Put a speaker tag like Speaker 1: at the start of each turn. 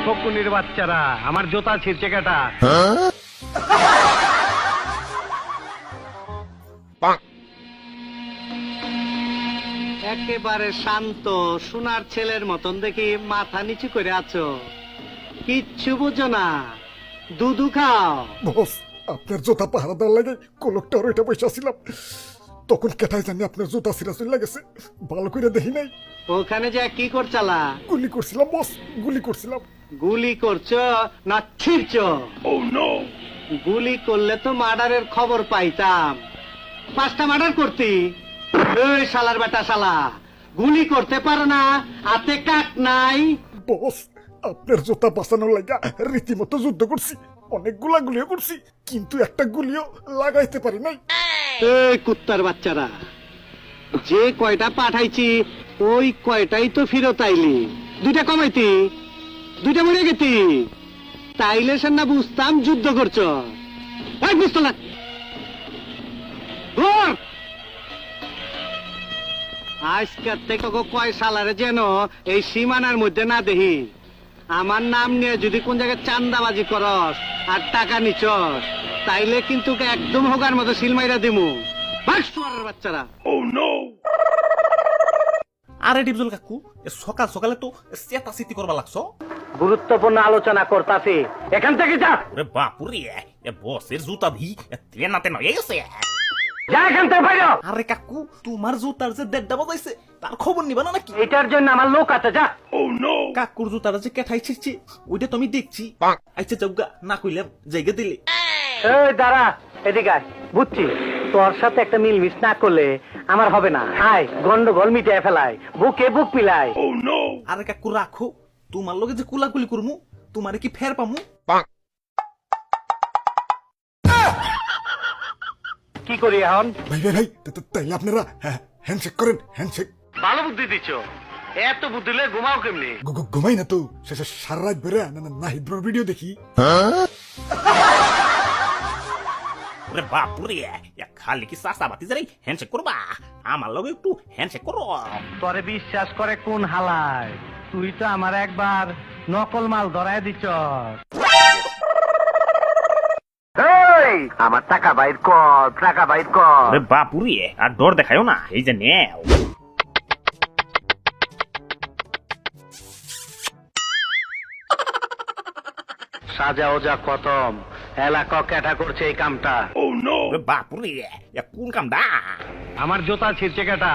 Speaker 1: ফকুনির বাচ্চারা, আমার জুতা ছিঁড়ছে কেটা? একেবারে শান্ত সোনার ছেলের মতন দেখি মাথা নিচু করে আছো, কিচ্ছু বুঝো না, দুধু খাও।
Speaker 2: বস, আপনার জুতা পাহারা দেওয়ার লাগে কলকটার ওইটা পয়সা ছিলাম, তখন কেটাই জানি আপনার জুতা ছিঁড়া চলে গেছে, ভালো করে দেখি নাই।
Speaker 1: ওখানে যে কি করছালা?
Speaker 2: গুলি করছিলাম বস, গুলি করছিলাম।
Speaker 1: গুলি করছো না ছিড়ছো? গুলি করলে তো মার্ডারের খবর পাইতাম, 5টা মার্ডার করতি। এই শালার বেটা শালা, গুলি করতে পারো না, হাতে কাক নাই।
Speaker 2: বস, আপনার জুতা বাঁচানোর লাগা রীতিমতো যুদ্ধ করছি, অনেকগুলা গুলিও করছি, কিন্তু একটা গুলিও লাগাইতে পারি নাই।
Speaker 1: এই কুত্তার বাচ্চারা, যে কয়টা পাঠাইছি ওই কয়টাই তো ফিরত আইলি, 2টা কমাইতি, 2টা মরে গেতি, তাইলে সে না বুঝতাম যুদ্ধ করছো। এই বুঝতো না, আজকের থেকে কয় সালারে যেন এই সীমানার মধ্যে না দেখি। আমার নাম নিয়ে যদি কোন জায়গায় চান্দাবাজি করস আর টাকা নিচস, তাইলে কিন্তু একদম হোগার মতো সিলমাইরা দিমু। বাচ্চারা,
Speaker 3: আরে ডিপজল কাকু, সকাল সকালে তো চেতা চিতি করবা লাগছো।
Speaker 1: গুরুত্বপূর্ণ আলোচনা করতাছি, এখান থেকে যা।
Speaker 3: ওরে বাপুরে, বসের জুতা ভি ট্রেনাতে নয় গেছে।
Speaker 1: যা এখান থেকে বাইরে।
Speaker 3: আরে কাকু, তোমার জুতার যে 1:30 বাজাইছে তার খবর নিবা না নাকি?
Speaker 1: এটার জন্য আমার লোক আছে, যা।
Speaker 3: কাকুর জুতার যে কেঠাই ছিড়ছি ওইটা তুমি দেখছি। আচ্ছা যাওগা, না কইলে জায়গা দিলে।
Speaker 1: এই দাঁড়া, এদিকে আয়। বুঝছি তোর সাথে একটা মিলমিশ না করলে আমার হবে না। আয়, গন্ডগোল মিটিয়ে ফেলায়, বুকে বুক মিলায়।
Speaker 3: আরে কাকু রাখো, তোমার লগে যে কুলাকুলি করমু, তোমারে কি ফের পামু?
Speaker 1: কি করি এখন?
Speaker 2: ভাই ভাই ভাই, তাইলে আপনারা হ্যান্ডশেক করেন, হ্যান্ডশেক।
Speaker 1: ভালো বুদ্ধি দিচ্ছ, এত বুদ্ধি লয়ে ঘুমাও কেমনি?
Speaker 2: ঘুমাই না তো, শেষে সারা রাত বেড়ে নাহিদ ব্রোর ভিডিও দেখি।
Speaker 3: ওরে বাপুরে, খালি কি সাসা বাতি যাই হ্যান্ডশেক করবা? আমার লগে একটু হ্যান্ডশেক করো।
Speaker 1: তোরে বিশ্বাস করে কোন হালায়? তুই তো আমার একবার নকল মাল ধরায় দিচ্ছ। আমার টাকা বাইর কর, টাকা বাইর কর।
Speaker 3: ওরে বাপুরে, আর ডর দেখায়ও না, এই যে নেও।
Speaker 1: সাজা ওজা খতম, এলাকা ক্যাটা করছে এই কামটা।
Speaker 3: ওরে বাপুরে, কোন কাম দা?
Speaker 1: আমার জুতা ছিঁড়ছে কেটা?